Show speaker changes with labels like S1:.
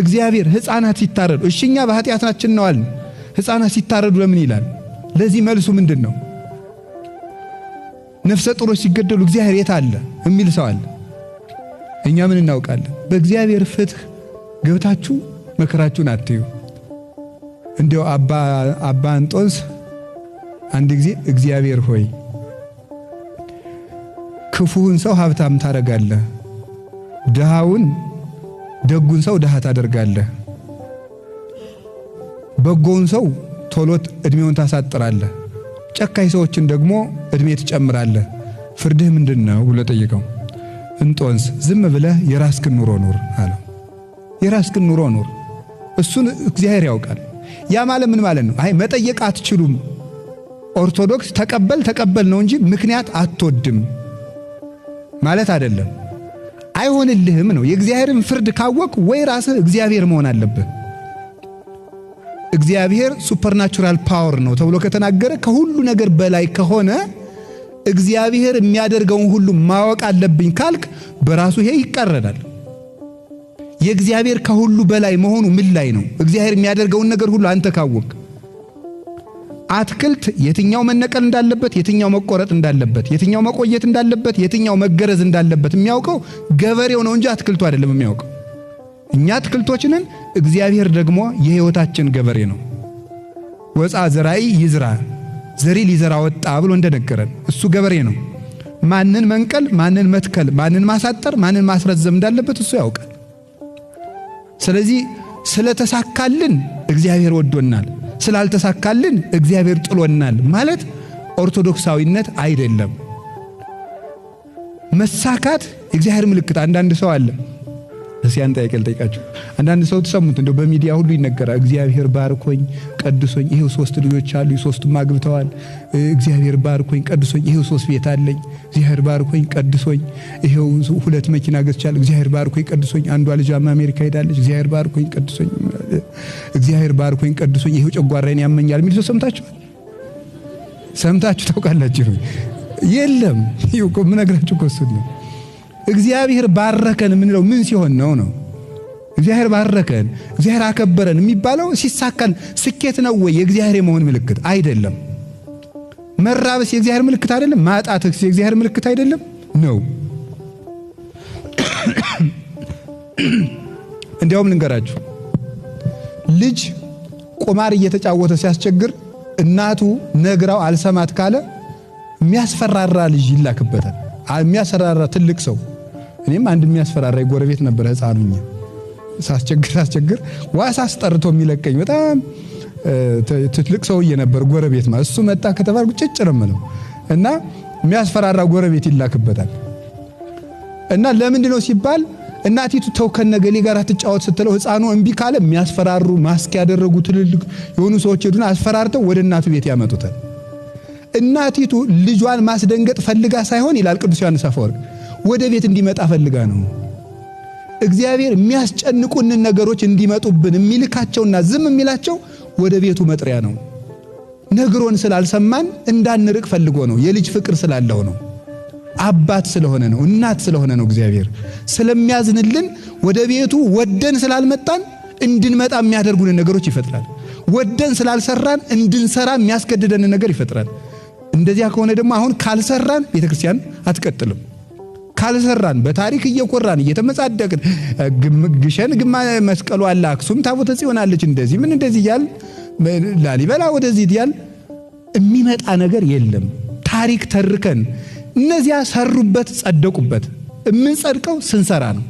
S1: እግዚአብሔር ሕፃናት ሲታረዱ እሺኛ በኃጢአታችን ነው አልን። ሕፃናት ሲታረዱ ለምን ይላል? ለዚህ መልሱ ምንድነው? ነፍሰ ጡሮች ሲገደሉ እግዚአብሔር የት አለ የሚል ሰው አለ። እኛ ምን እናውቃለን? በእግዚአብሔር ፍትህ ገብታችሁ መከራችሁን አትዩ። እንዲያው አባ እንጦንስ አንድ ጊዜ እግዚአብሔር ሆይ ክፉውን ሰው ሀብታም ታደርጋለህ፣ ደጉን ሰው ድሃ ታደርጋለህ፣ በጎውን ሰው ቶሎት እድሜውን ታሳጥራለህ፣ ጨካኝ ሰዎችን ደግሞ እድሜ ትጨምራለህ። ፍርድህ ምንድነው ብሎ ጠየቀው። እንጦንስ ዝም ብለህ የራስህን ኑሮ ኑር አለው። የራስህን ኑሮ ኑር፣ እሱን እግዚአብሔር ያውቃል። ያ ማለት ምን ማለት ነው? አይ መጠየቅ አትችሉም። ኦርቶዶክስ ተቀበል ነው እንጂ ምክንያት አትወድም ማለት አይደለም። አይሆንልህም ነው። የእግዚአብሔርን ፍርድ ካወቅ ወይ ራስህ እግዚአብሔር መሆን አለብህ። እግዚአብሔር ሱፐርናቹራል ፓወር ነው ተብሎ ከተናገረ ከሁሉ ነገር በላይ ከሆነ እግዚአብሔር የሚያደርገውን ሁሉ ማወቅ አለብኝ ካልክ በራሱ ይሄ ይቀረዳል። የእግዚአብሔር ከሁሉ በላይ መሆኑ ምን ላይ ነው? እግዚአብሔር የሚያደርገውን ነገር ሁሉ አንተ ካወቅ አትክልት የትኛው መነቀል እንዳለበት፣ የትኛው መቆረጥ እንዳለበት፣ የትኛው መቆየት እንዳለበት፣ የትኛው መገረዝ እንዳለበት የሚያውቀው ገበሬው ነው እንጂ አትክልቱ አይደለም የሚያውቀው። እኛ አትክልቶችንን፣ እግዚአብሔር ደግሞ የሕይወታችን ገበሬ ነው። ወፃ ዘራይ ይዝራ ዘሪ ሊዘራ ወጣ ብሎ እንደነገረን እሱ ገበሬ ነው። ማንን መንቀል፣ ማንን መትከል፣ ማንን ማሳጠር፣ ማንን ማስረዘም እንዳለበት እሱ ያውቃል። ስለዚህ ስለተሳካልን እግዚአብሔር ወዶናል፣ ስላልተሳካልን እግዚአብሔር ጥሎናል ማለት ኦርቶዶክሳዊነት አይደለም። መሳካት የእግዚአብሔር ምልክት። አንዳንድ ሰው አለ ሲያን ጠይቃችሁ አንዳንድ ሰው ተሰሙት እንደው በሚዲያ ሁሉ ይነገራል። እግዚአብሔር ባርኮኝ ቀድሶኝ ይሄው 3 ልጆች አሉ፣ 3ቱም አግብተዋል። እግዚአብሔር ባርኮኝ ቀድሶኝ ይሄው 3 ቤት አለኝ። እግዚአብሔር ባርኮኝ ቀድሶኝ ይሄው 2 መኪና ገዝቻለሁ። እግዚአብሔር ባርኮኝ ቀድሶኝ አንዷ ልጅ አሜሪካ ሄዳለች። እግዚአብሔር ባርኮኝ ቀድሶኝ፣ እግዚአብሔር ባርኮኝ ቀድሶኝ ይሄው ጨጓራዬን ያመኛል የሚል ሰው ሰምታችሁ ታውቃላችሁ? የለም። ይሄው ምን ነግራችሁ እኮ እሱ ነው። እግዚአብሔር ባረከን የምንለው ምን ሲሆን ነው? እግዚአብሔር ባረከን፣ እግዚአብሔር አከበረን የሚባለው ሲሳካን ስኬት ነው ወይ? የእግዚአብሔር የመሆን ምልክት አይደለም። መራብስ የእግዚአብሔር ምልክት አይደለም። ማጣትስ የእግዚአብሔር ምልክት አይደለም ነው። እንዲያውም ልንገራችሁ፣ ልጅ ቁማር እየተጫወተ ሲያስቸግር እናቱ ነግራው አልሰማት ካለ የሚያስፈራራ ልጅ ይላክበታል። የሚያስፈራራ ትልቅ ሰው። እኔም አንድ የሚያስፈራራ ጎረቤት ነበር ሕፃኑኝ ሳስቸግር ዋሳ አስጠርቶ የሚለቀኝ በጣም ትልቅ ሰውዬ ነበር ጎረቤት ማለት። እሱ መጣ ከተባልኩ ጭጭርም ነው እና የሚያስፈራራ ጎረቤት ይላክበታል። እና ለምንድን ነው ሲባል እናቲቱ ተው ከነገሌ ጋር ትጫወት ስትለው ሕፃኑ እምቢ ካለ የሚያስፈራሩ ማስክ ያደረጉ ትልልቅ የሆኑ ሰዎች ሄዱና አስፈራርተው ወደ እናቱ ቤት ያመጡታል። እናቲቱ ልጇን ማስደንገጥ ፈልጋ ሳይሆን ይላል ቅዱስ ዮሐንስ አፈወርቅ ወደ ቤት እንዲመጣ ፈልጋ ነው። እግዚአብሔር የሚያስጨንቁን ነገሮች እንዲመጡብን የሚልካቸውና ዝም የሚላቸው ወደ ቤቱ መጥሪያ ነው። ነግሮን ስላልሰማን እንዳንርቅ ፈልጎ ነው። የልጅ ፍቅር ስላለው ነው። አባት ስለሆነ ነው። እናት ስለሆነ ነው። እግዚአብሔር ስለሚያዝንልን ወደ ቤቱ ወደን ስላልመጣን እንድንመጣ የሚያደርጉን ነገሮች ይፈጥራል። ወደን ስላልሰራን እንድንሰራ የሚያስገድደን ነገር ይፈጥራል። እንደዚያ ከሆነ ደግሞ አሁን ካልሰራን ቤተክርስቲያን አትቀጥልም። ካልሰራን በታሪክ እየቆራን እየተመጻደቅን ግሸን ግማ መስቀሉ አለ፣ አክሱም ታቦተ ጽዮን አለች፣ እንደዚህ ምን እንደዚህ ይያል ላሊበላ ወደዚህ ይያል የሚመጣ ነገር የለም። ታሪክ ተርከን እነዚያ ሰሩበት ጸደቁበት። የምንጸድቀው ስንሰራ ነው።